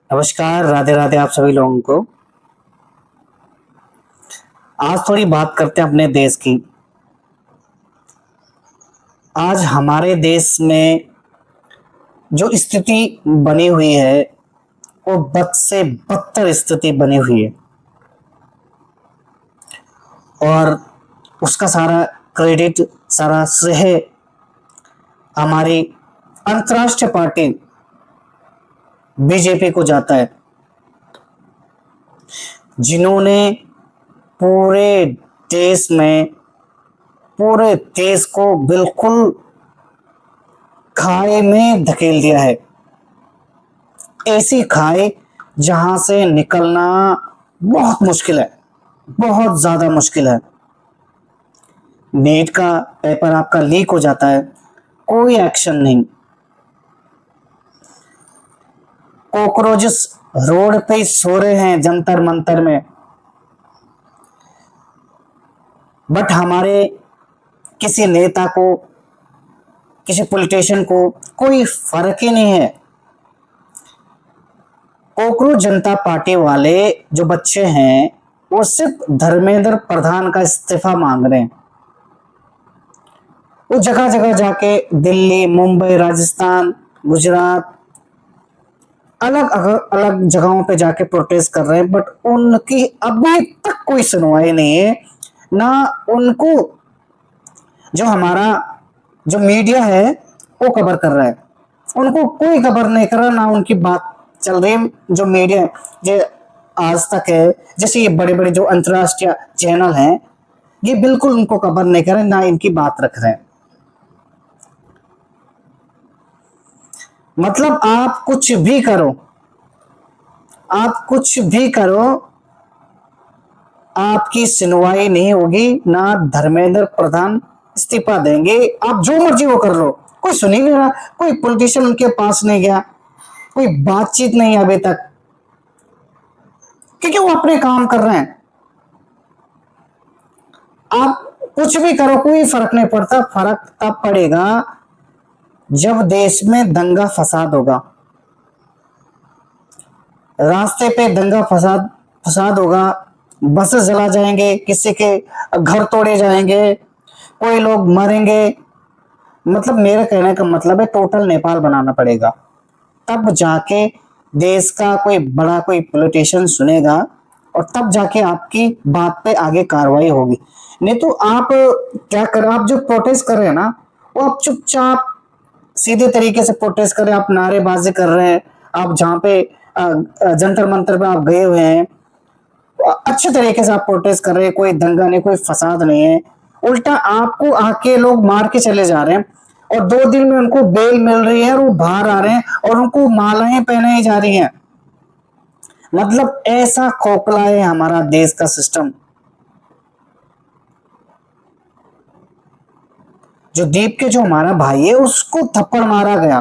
नमस्कार, राधे राधे आप सभी लोगों को। आज थोड़ी बात करते हैं अपने देश की। आज हमारे देश में जो स्थिति बनी हुई है, वो बद से बदतर स्थिति बनी हुई है और उसका सारा क्रेडिट, सारा श्रेय हमारी अंतर्राष्ट्रीय पार्टी बीजेपी को जाता है, जिन्होंने पूरे देश में पूरे देश को बिल्कुल खाई में धकेल दिया है। ऐसी खाई जहां से निकलना बहुत मुश्किल है, बहुत ज्यादा मुश्किल है। नीट का पेपर आपका लीक हो जाता है, कोई एक्शन नहीं। कॉकरोचेस रोड पे ही सो रहे हैं जंतर मंतर में, बट हमारे किसी नेता को, किसी पॉलिटिशियन को कोई फर्क ही नहीं है। कॉकरोच जनता पार्टी वाले जो बच्चे हैं, वो सिर्फ धर्मेंद्र प्रधान का इस्तीफा मांग रहे हैं। वो जगह जगह जाके दिल्ली, मुंबई, राजस्थान, गुजरात, अलग अलग जगहों पे जाके प्रोटेस्ट कर रहे हैं, बट उनकी अभी तक कोई सुनवाई नहीं है। ना उनको जो हमारा जो मीडिया है वो कवर कर रहा है, उनको कोई खबर नहीं कर रहा, ना उनकी बात चल रही है। जो मीडिया है, जो आज तक है, जैसे ये बड़े बड़े जो अंतर्राष्ट्रीय चैनल हैं, ये बिल्कुल उनको कवर नहीं कर रहे, ना इनकी बात रख रहे हैं। मतलब आप कुछ भी करो, आप कुछ भी करो, आपकी सुनवाई नहीं होगी। ना धर्मेंद्र प्रधान इस्तीफा देंगे, आप जो मर्जी वो कर लो, कोई सुन ही नहीं रहा। कोई पॉलिटिशियन उनके पास नहीं गया, कोई बातचीत नहीं अभी तक, क्योंकि वो अपने काम कर रहे हैं। आप कुछ भी करो, कोई फर्क नहीं पड़ता। फर्क तब पड़ेगा जब देश में दंगा फसाद होगा, रास्ते पे दंगा फसाद फसाद होगा, बसेस जला जाएंगे, किसी के घर तोड़े जाएंगे, कोई लोग मरेंगे। मतलब मेरे कहने का मतलब है टोटल नेपाल बनाना पड़ेगा, तब जाके देश का कोई बड़ा कोई पॉलिटिशियन सुनेगा, और तब जाके आपकी बात पे आगे कार्रवाई होगी। नहीं तो आप क्या कर, आप जो प्रोटेस्ट कर रहे हैं ना, वो आप चुपचाप सीधे तरीके से प्रोटेस्ट कर रहे हैं, आप नारेबाजी कर रहे हैं। आप जहाँ पे जंतर मंतर पे आप गए हुए हैं, अच्छे तरीके से आप प्रोटेस्ट कर रहे हैं, कोई दंगा नहीं, कोई फसाद नहीं है। उल्टा आपको आके लोग मार के चले जा रहे हैं, और 2 दिन में उनको बेल मिल रही है और वो बाहर आ रहे हैं और उनको मालाएं पहनाई जा रही हैं। मतलब ऐसा खोखला है हमारा देश का सिस्टम। जो दीप के जो हमारा भाई है, उसको थप्पड़ मारा गया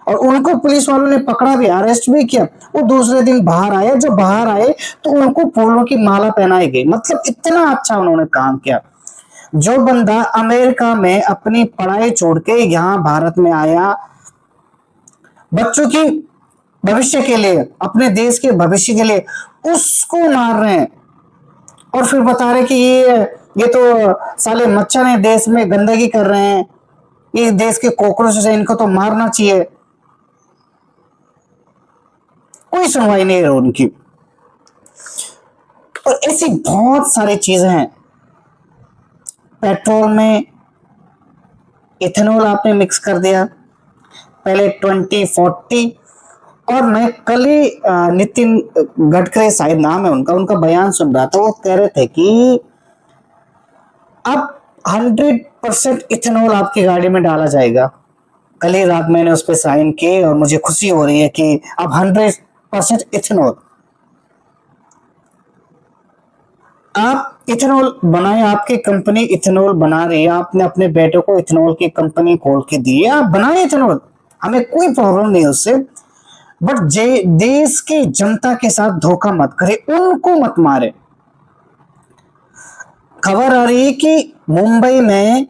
और उनको पुलिस वालों ने पकड़ा भी, अरेस्ट भी किया। वो दूसरे दिन बाहर आए, जब बाहर आए तो उनको फूलों की माला पहनाई गई। मतलब इतना अच्छा उन्होंने काम किया। जो बंदा अमेरिका में अपनी पढ़ाई छोड़ के यहाँ भारत में आया, बच्चों की भविष्य के लिए, अपने देश के भविष्य के लिए, उसको मार रहे हैं और फिर बता रहे कि ये तो साले मच्छर है, देश में गंदगी कर रहे हैं, ये देश के कॉकरोच है, इनको तो मारना चाहिए। कोई सुनवाई नहीं है उनकी। और ऐसी बहुत सारी चीजें हैं। पेट्रोल में इथेनॉल आपने मिक्स कर दिया, पहले 2040। और मैं कल ही नितिन गडकरी शायद नाम है उनका, उनका बयान सुन रहा था। वो कह रहे थे कि अब 100% इथेनॉल आपकी गाड़ी में डाला जाएगा। कल ही रात मैंने उस पर साइन किए और मुझे खुशी हो रही है कि अब 100% इथेनॉल, आप इथेनॉल बनाए, आपकी कंपनी इथेनॉल बना रही है, आपने अपने बेटे को इथेनॉल की कंपनी खोल के दी है, आप बनाए इथेनॉल, हमें कोई प्रॉब्लम नहीं उससे। बट देश की जनता के साथ धोखा मत करे, उनको मत मारे। खबर आ रही है कि मुंबई में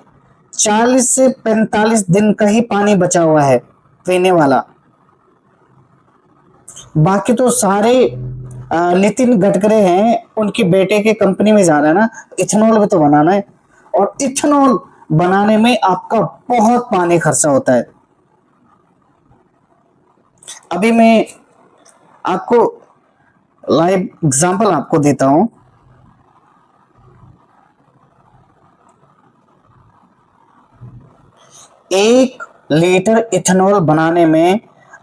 40 से 45 दिन का ही पानी बचा हुआ है पीने वाला। बाकी तो सारे नितिन गडकरी हैं, उनकी बेटे के कंपनी में जा रहा है ना, इथेनॉल भी तो बनाना है। और इथेनॉल बनाने में आपका बहुत पानी खर्चा होता है। अभी मैं आपको लाइव एग्जांपल आपको देता हूं। एक लीटर इथेनॉल बनाने में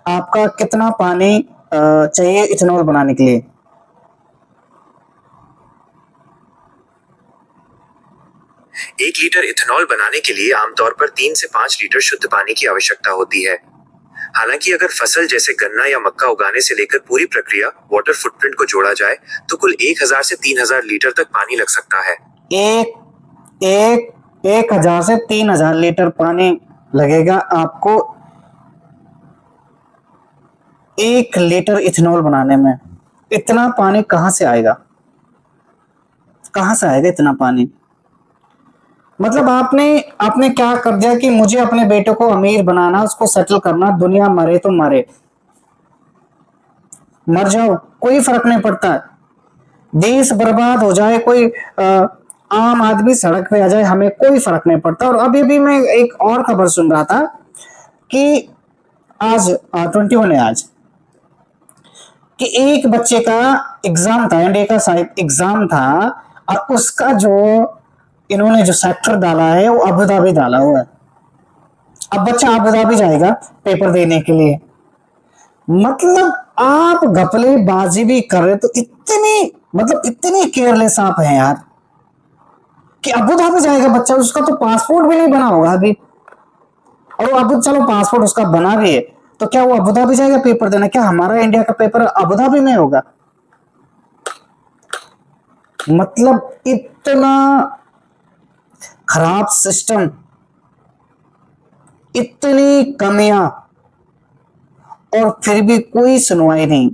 आपका कितना पानी चाहिए इथेनॉल बनाने के लिए? एक लीटर इथेनॉल बनाने के लिए आमतौर पर 3 से 5 लीटर शुद्ध पानी की आवश्यकता होती है। हालांकि अगर फसल जैसे गन्ना या मक्का उगाने से लेकर पूरी प्रक्रिया वाटर फुटप्रिंट को जोड़ा जाए तो कुल 1000 से 3000 लीटर तक पानी लग सकता है। एक एक 1000 से 3000 लीटर पानी लगेगा आपको 1 लीटर इथेनॉल बनाने में। इतना पानी कहां से आएगा? कहां से आएगा इतना पानी? मतलब आपने आपने क्या कर दिया कि मुझे अपने बेटे को अमीर बनाना, उसको सेटल करना, दुनिया मरे तो मरे, मर जाओ कोई फर्क नहीं पड़ता। देश बर्बाद हो जाए, कोई आम आदमी सड़क पे आ जाए, हमें कोई फर्क नहीं पड़ता। और अभी भी मैं एक और खबर सुन रहा था कि आज 21 है आज, कि एक बच्चे का एग्जाम था, इंडिया का शायद एग्जाम था, और उसका जो इन्होंने जो सेक्टर डाला है वो अबू धाबी डाला हुआ है। अब बच्चा अबू धाबी जाएगा पेपर देने के लिए। मतलब आप घपलेबाजी भी कर रहे, तो इतनी मतलब इतनी केयरलेस आप हैं यार, कि अबू धाबी जाएगा बच्चा, उसका तो पासपोर्ट भी नहीं बना होगा अभी। और वो अबू, चलो पासपोर्ट उसका बना भी है, तो क्या वो अबू धाबी जाएगा पेपर देना? क्या हमारा इंडिया का पेपर अबू धाबी में होगा? मतलब इतना खराब सिस्टम, इतनी कमियां, और फिर भी कोई सुनवाई नहीं।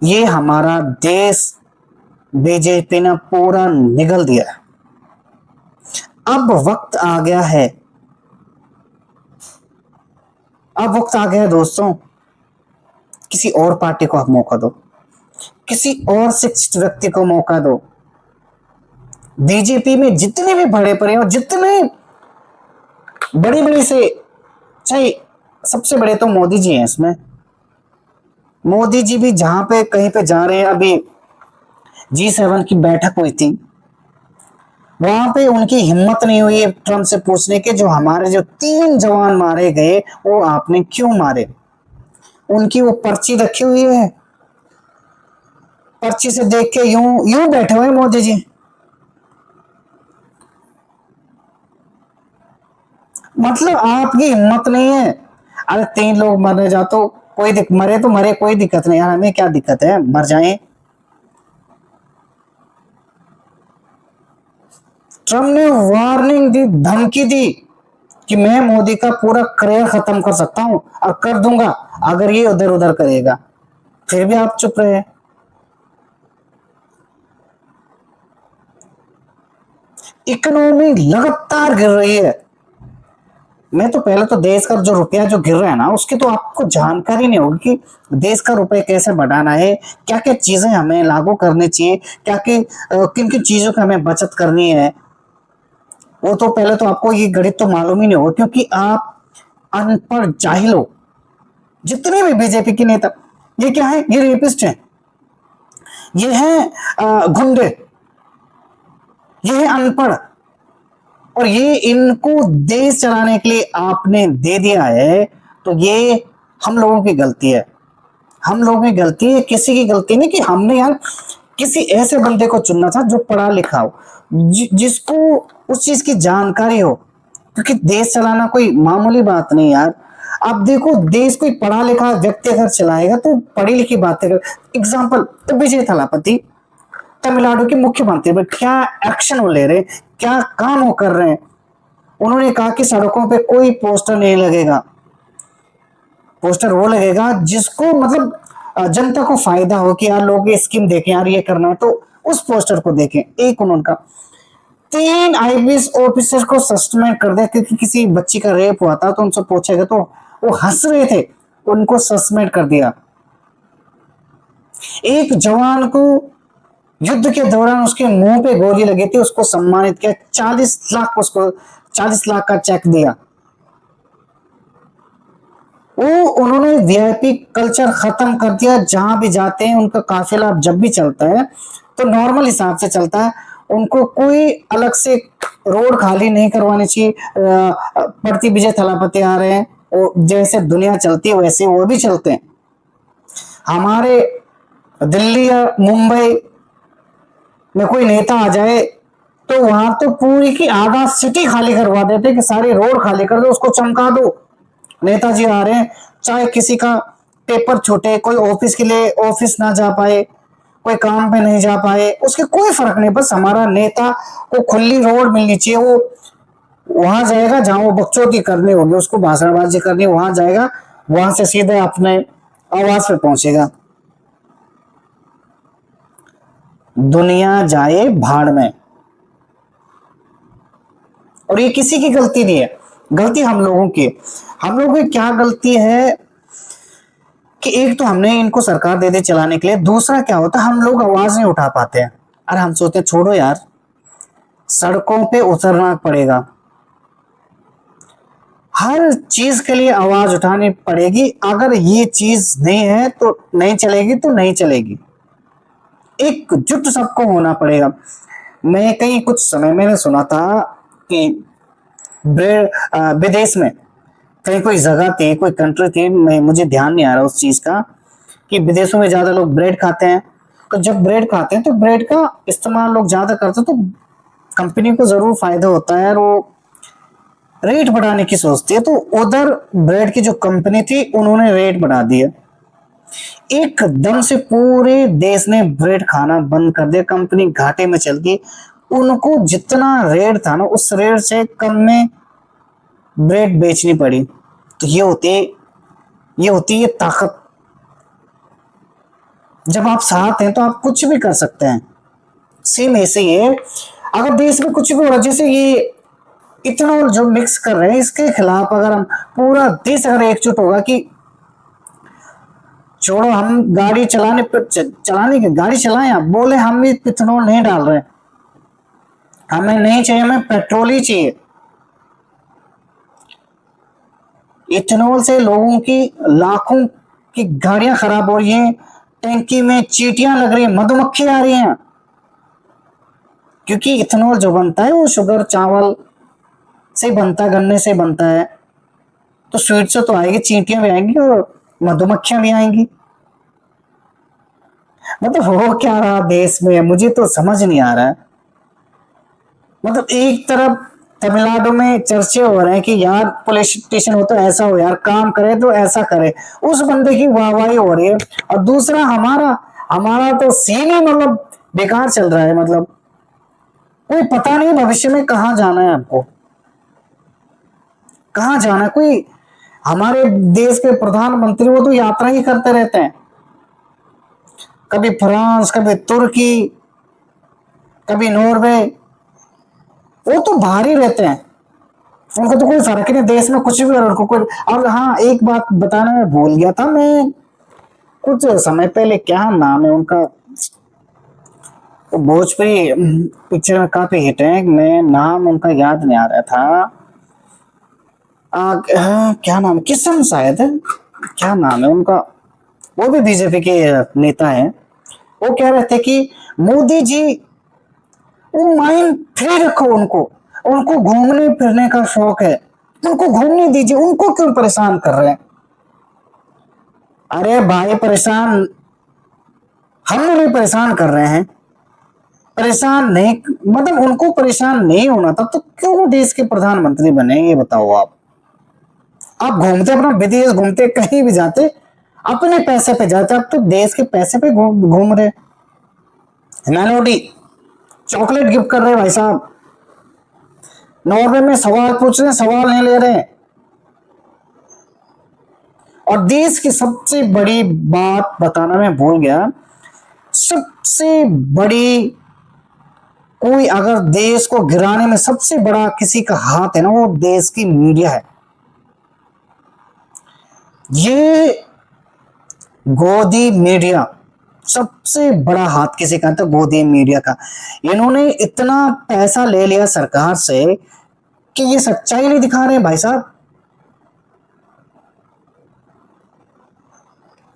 ये हमारा देश बीजेपी ने पूरा निगल दिया। अब वक्त आ गया है, अब वक्त आ गया है दोस्तों, किसी और पार्टी को आप मौका दो, किसी और शिक्षित व्यक्ति को मौका दो। बीजेपी में जितने भी बड़े पड़े और जितने बड़ी बड़ी से, चाहे सबसे बड़े तो मोदी जी हैं इसमें। मोदी जी भी जहां पे कहीं पे जा रहे हैं, अभी G7 की बैठक हुई थी, वहां पे उनकी हिम्मत नहीं हुई है ट्रम्प से पूछने के, जो हमारे जो 3 जवान मारे गए वो आपने क्यों मारे? उनकी वो पर्ची रखी हुई है, पर्ची से देख के यूं यूं बैठे हुए मोदी जी। मतलब आपकी हिम्मत नहीं है। अरे 3 लोग मरने जा तो कोई मरे तो मरे, कोई दिक्कत नहीं यार, हमें क्या दिक्कत है, मर जाएं। ट्रम्प ने वार्निंग दी, धमकी दी कि मैं मोदी का पूरा करियर खत्म कर सकता हूं और कर दूंगा अगर ये उधर उधर करेगा। फिर भी आप चुप रहे। इकोनॉमी लगातार गिर रही है। मैं तो पहले तो देश का जो रुपया जो गिर रहा है ना, उसकी तो आपको जानकारी नहीं होगी कि देश का रुपया कैसे बढ़ाना है, क्या क्या चीजें हमें लागू करनी चाहिए, क्या क्या किन किन चीजों की हमें बचत करनी है। वो तो पहले तो आपको ये गणित तो मालूम ही नहीं होगा, क्योंकि आप अनपढ़ जाहिल हो। जितने भी बीजेपी के नेता, ये क्या है? ये रेपिस्ट है, ये है गुंडे, ये है अनपढ़, और ये इनको देश चलाने के लिए आपने दे दिया है। तो ये हम लोगों की गलती है, हम लोगों की गलती है, किसी की गलती नहीं कि हमने यार किसी ऐसे बंदे को चुनना था जो पढ़ा लिखा हो, जिसको उस चीज की जानकारी हो, क्योंकि देश चलाना कोई मामूली बात नहीं यार। अब देखो, देश कोई पढ़ा लिखा व्यक्ति अगर चलाएगा तो पढ़ी लिखी बातें कर। एग्जाम्पल तो विजय थलापति, तमिलनाडु के मुख्यमंत्री, पर क्या एक्शन वो ले रहे, क्या काम वो कर रहे हैं। उन्होंने कहा कि सड़कों पे कोई पोस्टर नहीं लगेगा, पोस्टर वो लगेगा जिसको मतलब जनता को फायदा हो, कि यार लोग ये स्कीम देखें, यार ये करना है तो उस पोस्टर को देखें। एक उनका 3 आईपीएस ऑफिसर को सस्पेंड कर दिया क्योंकि किसी बच्ची का रेप हुआ था, तो उनसे पूछेगा तो वो हंस रहे थे। उनको सस्पेंड कर दिया। एक जवान को युद्ध के दौरान उसके मुंह पे गोली लगी थी, उसको सम्मानित किया, 40 लाख, उसको 40 लाख का चेक दिया। वो उन्होंने वीआईपी कल्चर खत्म कर दिया। जहां भी जाते हैं उनका काफिला जब भी चलता है तो नॉर्मल हिसाब से चलता है। उनको कोई अलग से रोड खाली नहीं करवानी चाहिए। प्रति विजय थलापति आ रहे हैं, वो जैसे दुनिया चलती है वैसे वो भी चलते हैं। हमारे दिल्ली या मुंबई में कोई नेता आ जाए तो वहां तो पूरी की आधा सिटी खाली करवा देते कि सारी रोड खाली कर दो, उसको चमका दो, नेताजी आ रहे हैं। चाहे किसी का पेपर छूटे, कोई ऑफिस के लिए ऑफिस ना जा पाए, कोई काम पे नहीं जा पाए, उसके कोई फर्क नहीं, बस हमारा नेता को खुली रोड मिलनी चाहिए। वो वहां जाएगा जहां वो बकचोदी करनी होगी, उसको भाषणबाजी करनी, वहां जाएगा, वहां से सीधे अपने आवास पे पहुंचेगा। दुनिया जाए भाड़ में। और ये किसी की गलती नहीं है, गलती हम लोगों की। हम लोगों की क्या गलती है कि एक तो हमने इनको सरकार दे दी चलाने के लिए, दूसरा क्या होता है हम लोग आवाज नहीं उठा पाते हैं। अरे हम सोचते छोड़ो यार, सड़कों पे उतरना पड़ेगा, हर चीज के लिए आवाज उठानी पड़ेगी। अगर ये चीज नहीं है तो नहीं चलेगी, तो नहीं चलेगी। एकजुट सबको होना पड़ेगा। मैं कहीं कुछ समय मैंने सुना था कि विदेश में कहीं कोई जगह थी, कोई कंट्री थी, मैं मुझे ध्यान नहीं आ रहा उस चीज का, कि विदेशों में ज्यादा लोग ब्रेड खाते हैं। तो जब ब्रेड खाते हैं तो ब्रेड का इस्तेमाल लोग ज्यादा करते हैं, तो कंपनी को जरूर फायदा होता है और वो रेट बढ़ाने की सोचती है। तो उधर ब्रेड की जो कंपनी थी उन्होंने रेट बढ़ा दिया, एकदम से पूरे देश ने ब्रेड खाना बंद कर दिया, कंपनी घाटे में चल गई। उनको जितना रेट था ना उस रेट से कम में ब्रेड बेचनी पड़ी। तो ये होती है ताकत। जब आप साथ हैं तो आप कुछ भी कर सकते हैं। सेम ऐसे ही है, अगर देश में कुछ भी हो रहा है, जैसे ये इथेनॉल जो मिक्स कर रहे हैं, इसके खिलाफ अगर हम पूरा देश अगर एकजुट होगा कि छोड़ो हम गाड़ी चलाने की गाड़ी चलाएं, आप बोले हम भी इथेनॉल नहीं डाल रहे, हमें नहीं चाहिए, हमें पेट्रोल ही चाहिए। इथेनॉल से लोगों की लाखों की गाड़ियां खराब हो रही हैं, टैंकी में चींटियां लग रही हैं, मधुमक्खी आ रही हैं, क्योंकि इथेनॉल जो बनता है वो शुगर चावल से बनता है, गन्ने से बनता है। तो स्वीट से तो आएगी, चींटियां भी आएंगी और मधुमक्खियां भी आएंगी। मतलब हो क्या रहा देश में, मुझे तो समझ नहीं आ रहा है। मतलब एक तरफ तमिलनाडु में चर्चे हो रहे हैं कि यार पुलिस स्टेशन हो तो ऐसा हो, यार काम करे तो ऐसा करे, उस बंदे की वाहवाही हो रही है। और दूसरा हमारा हमारा तो सीन ही मतलब बेकार चल रहा है। मतलब कोई पता नहीं भविष्य में कहाँ जाना है, आपको कहाँ जाना है। कोई हमारे देश के प्रधानमंत्री वो तो यात्रा ही करते रहते हैं, कभी फ्रांस, कभी तुर्की, कभी नॉर्वे, वो तो बाहर ही रहते हैं, उनको तो कोई फर्क ही नहीं देश में कुछ भी और उनको कोई। और हाँ, एक बात बताना मैं भूल गया था, मैं कुछ समय पहले, क्या नाम है उनका, वो भोजपुरी पिक्चर में काफी हिट है, मैं नाम उनका याद नहीं आ रहा था। क्या नाम है, किशन शायद है, क्या नाम है उनका, वो भी बीजेपी के नेता हैं। वो कह रहे थे कि मोदी जी, वो माइंड फ्री रखो, उनको उनको घूमने फिरने का शौक है, उनको घूमने दीजिए, उनको क्यों परेशान कर रहे हैं। अरे भाई, परेशान हम नहीं परेशान कर रहे हैं, परेशान नहीं, मतलब उनको परेशान नहीं होना था तो क्यों देश के प्रधानमंत्री बने, ये बताओ। आप घूमते, अपना विदेश घूमते, कहीं भी जाते, अपने पैसे पे जाते, अब तो देश के पैसे पे घूम रहे। मेलोडी चॉकलेट गिफ्ट कर रहे भाई साहब, नॉर्वे में सवाल पूछ रहे, सवाल नहीं ले रहे। और देश की सबसे बड़ी बात बताना मैं भूल गया, सबसे बड़ी, कोई अगर देश को गिराने में सबसे बड़ा किसी का हाथ है ना, वो देश की मीडिया है। ये गोदी मीडिया सबसे बड़ा हाथ किसी का, तो गोदी मीडिया का। इन्होंने इतना पैसा ले लिया सरकार से कि ये सच्चाई नहीं दिखा रहे भाई साहब।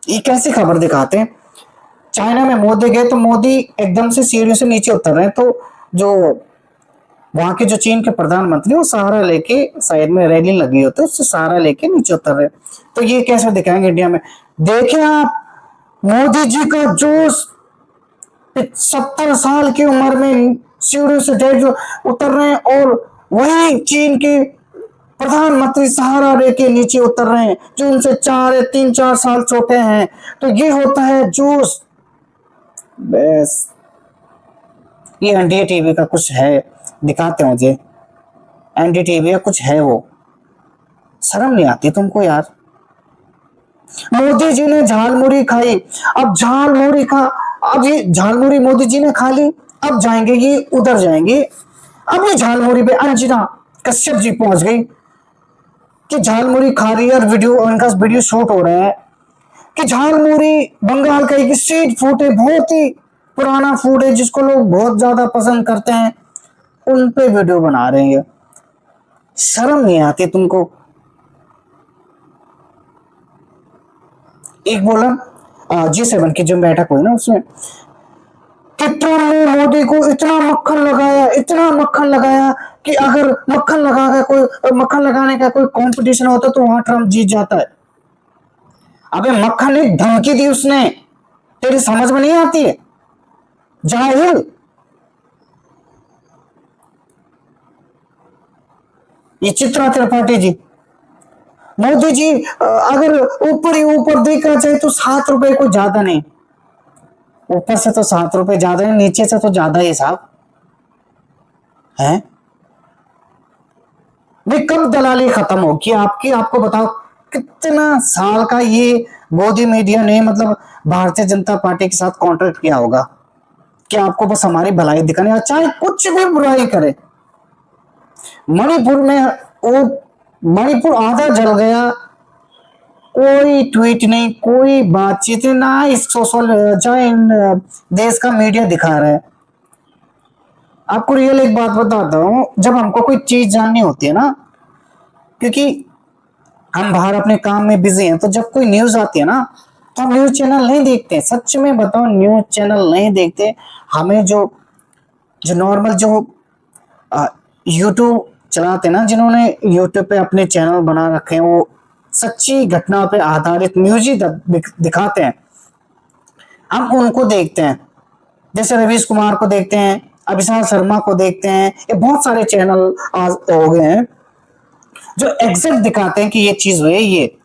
ये कैसी खबर दिखाते हैं। चाइना में मोदी गए तो मोदी एकदम से सीढ़ियों से नीचे उतर रहे हैं, तो जो वहां के जो चीन के प्रधानमंत्री वो सहारा लेके, साइड में रैली लगी होती है उससे सहारा लेके नीचे उतर रहे। तो ये कैसे दिखाएंगे इंडिया में। देखिए आप, मोदी जी का जोश, 70 साल की उम्र में सीढ़ियों से डेढ़ उतर रहे हैं, और वही चीन के प्रधानमंत्री सहारा लेके नीचे उतर रहे हैं जो उनसे 3-4 साल छोटे हैं। तो ये होता है जोश। बस ये एनडीए टीवी का कुछ है, दिखाते हैं मुझे। एनडीए टीवी का कुछ है वो। शर्म नहीं आती तुमको यार। मोदी जी ने झालमुड़ी खाई, अब झालमुड़ी खा, अब ये झालमुड़ी मोदी जी ने खा ली, अब जाएंगे ये उधर जाएंगे। अब ये झालमुड़ी पे अंजना कश्यप जी पहुंच गई कि झालमुड़ी खा रही है और वीडियो, उनका वीडियो शूट हो रहा है कि झालमुड़ी बंगाल का एक स्ट्रीट फूड है, बहुत ही पुराना फूड है जिसको लोग बहुत ज्यादा पसंद करते हैं, उन पे वीडियो बना रहे हैं। शर्म नहीं आती तुमको। एक बोला G7 की जो बैठक हुई ना, उसमें कि ट्रम्प ने मोदी को इतना मक्खन लगाया, इतना मक्खन लगाया कि अगर मक्खन लगाने का कोई कंपटीशन होता तो वहां ट्रम्प जीत जाता है। अबे मक्खन एक धमकी दी उसने, तेरी समझ में नहीं आती है जाहिल। ये चित्रा त्रिपाठी जी, मोदी जी अगर ऊपर ही ऊपर देखा जाए तो 7 रुपए को ज्यादा नहीं, ऊपर से तो 7 रुपए ज्यादा है, नीचे से तो ज्यादा ही साहब है। भाई कब दलाली खत्म होगी आपकी, आपको बताओ। कितना साल का ये मोदी मीडिया ने मतलब भारतीय जनता पार्टी के साथ कॉन्ट्रैक्ट किया होगा कि आपको बस हमारी भलाई दिखानी, चाहे कुछ भी बुराई करे। मणिपुर में वो, मणिपुर आधा जल गया, कोई ट्वीट नहीं, कोई बातचीत ना, इस सोशल जो देश का मीडिया दिखा रहा है। आपको रियल एक बात बताता हूँ, जब हमको कोई चीज जाननी होती है ना, क्योंकि हम बाहर अपने काम में बिजी हैं, तो जब कोई न्यूज आती है ना तो हम न्यूज चैनल नहीं देखते। सच में बताओ, न्यूज चैनल नहीं देखते। हमें जो जो नॉर्मल जो यूट्यूब चलाते हैं ना, जिन्होंने यूट्यूब पे अपने चैनल बना रखे हैं, वो सच्ची घटना पे आधारित न्यूज ही दिखाते हैं, हम उनको देखते हैं। जैसे रवीश कुमार को देखते हैं, अभिषेक शर्मा को देखते हैं, ये बहुत सारे चैनल आज हो गए हैं जो एग्जैक्ट दिखाते हैं कि ये चीज हुई है ये।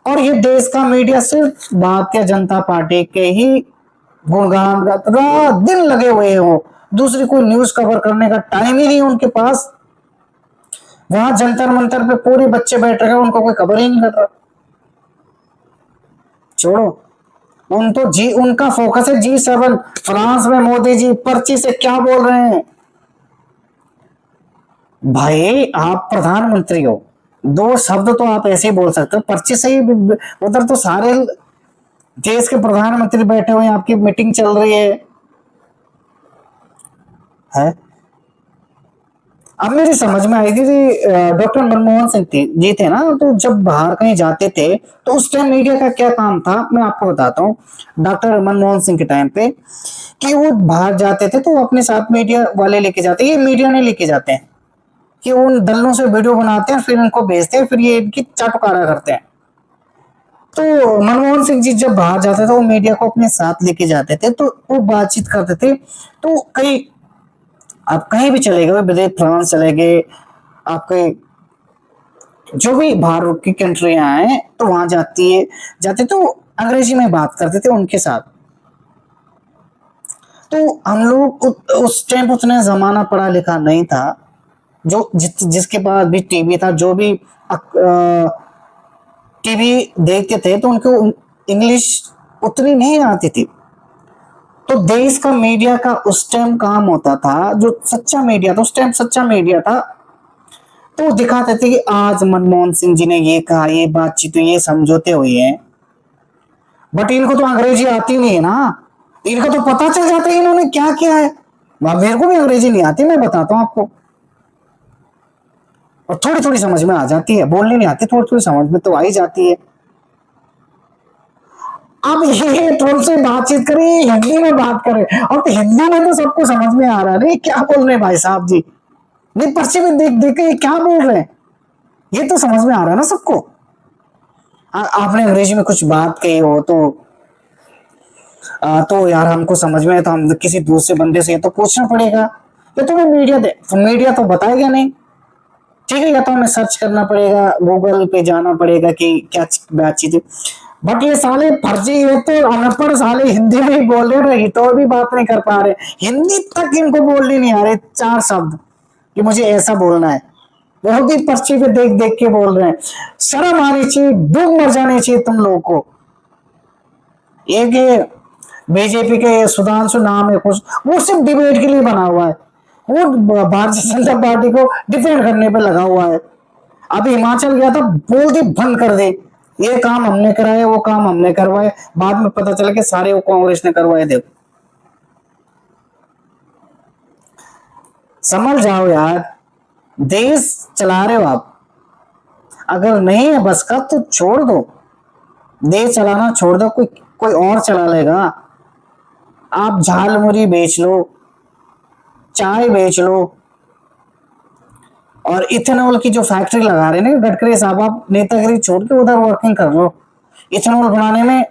और ये देश का मीडिया सिर्फ भारतीय जनता पार्टी के ही गुणगान रात दिन लगे हुए हो, दूसरी कोई न्यूज कवर करने का टाइम ही नहीं उनके पास। वहां जंतर मंतर पे पूरे बच्चे बैठ रहे हैं, उनको कोई खबर ही नहीं कर रहा। छोड़ो, उनका फोकस है G7। फ्रांस में मोदी जी पर्ची से क्या बोल रहे हैं। भाई आप प्रधानमंत्री हो, 2 शब्द तो आप ऐसे ही बोल सकते हो, पर्ची से ही। उधर तो सारे देश के प्रधानमंत्री बैठे हुए हैं, आपकी मीटिंग चल रही है? अब मेरी समझ में आई थी डॉक्टर मनमोहन सिंह जी थे ना, तो जब बाहर कहीं जाते थे तो उस टाइम मीडिया का क्या काम था, मैं आपको बताता हूँ। डॉक्टर मनमोहन सिंह के टाइम पे कि वो बाहर जाते थे तो अपने साथ मीडिया वाले लेके जाते, ये मीडिया ने लेके जाते हैं कि उन दलों से वीडियो बनाते हैं, फिर उनको भेजते हैं, फिर ये इनकी चटकारा करते हैं। तो मनमोहन सिंह जी जब बाहर जाते थे वो मीडिया को अपने साथ लेके जाते थे, तो वो बातचीत करते थे। तो कई, आप कहीं भी चले गए, विदेश फ्रांस चले गए, आपके जो भी बाहर की कंट्रियां हैं, तो वहां जाते तो अंग्रेजी में बात करते थे उनके साथ। तो हम लोग उस टाइम उतना जमाना पढ़ा लिखा नहीं था, जो जिसके पास भी टीवी था, जो भी टीवी देखते थे, तो उनको इंग्लिश उतनी नहीं आती थी। तो देश का मीडिया का उस टाइम काम होता था, जो सच्चा मीडिया था, उस टाइम सच्चा मीडिया था तो दिखाते थे कि आज मनमोहन सिंह जी ने ये कहा, ये बातचीत हुई, ये समझौते हुए हैं। बट इनको तो अंग्रेजी आती नहीं है ना, इनको तो पता चल जाता है इन्होंने क्या किया है। मेरे को भी अंग्रेजी नहीं आती, मैं बताता हूँ आपको, और थोड़ी थोड़ी समझ में आ जाती है, बोलनी नहीं आती, थोड़ी थोड़ी समझ में तो आ ही जाती है। अब ये तुमसे बातचीत करें, हिंदी में बात करें, और तो हिंदी में तो सबको समझ में आ रहा है, नहीं क्या बोल रहे हैं भाई साहब जी, नहीं पर्ची में देख देख के क्या बोल रहे हैं, ये तो समझ में आ रहा है ना सबको। आपने अंग्रेजी में कुछ बात कही हो तो यार हमको समझ में है, तो हम किसी दूसरे बंदे से ये तो पूछना पड़ेगा, ये तो मीडिया तो बताएगा नहीं, ठीक है, या तो हमें सर्च करना पड़ेगा, गूगल पे जाना पड़ेगा कि क्या बातचीत है। बट ये साले फर्जी, ये तो अनपढ़ साले हिंदी में ही बोल रहे हैं, तो भी बात नहीं कर पा रहे, हिंदी तक इनको बोलने नहीं आ रहे 4 शब्द कि मुझे ऐसा बोलना है, वो भी पर्ची पे देख देख के बोल रहे हैं। शर्म आनी चाहिए, डूब मर जानी चाहिए तुम लोगों को। एक बीजेपी के सुधांशु नाम है कुछ, वो सिर्फ डिबेट के लिए बना हुआ है, वो भारतीय जनता पार्टी को डिफेंड करने पे लगा हुआ है। अभी हिमाचल गया था, बोल दी बंद कर दे, ये काम हमने कराए, वो काम हमने करवाए, बाद में पता चला कि सारे वो कांग्रेस ने करवाए। देखो समझ जाओ यार, देश चला रहे हो आप, अगर नहीं है बस का तो छोड़ दो, देश चलाना छोड़ दो, कोई कोई और चला लेगा। आप झालमुरी बेच लो, चाय बेच लो, और इथेनॉल की जो फैक्ट्री लगा रहे हैं ना गडकरी साहब, आप नेतागिरी छोड़ के उधर वर्किंग कर लो इथेनॉल बनाने में,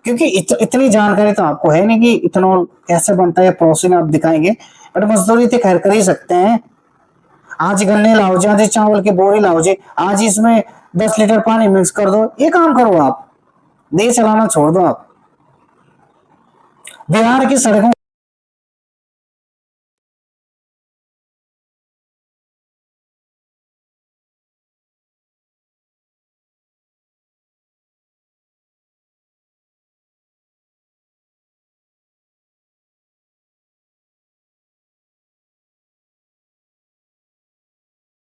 क्योंकि इतनी जानकारी तो आपको है नहीं कि इथेनॉल कैसे बनता है, प्रोसेस आप दिखाएंगे, बट मजदूरी तो खैर कर ही सकते हैं। आज गन्ने लाओ जी, आज चावल की बोरी लाओ जी, आज इसमें 10 लीटर पानी मिक्स कर दो, ये काम करो आप, देश चलाना छोड़ दो आप। बिहार की सड़कों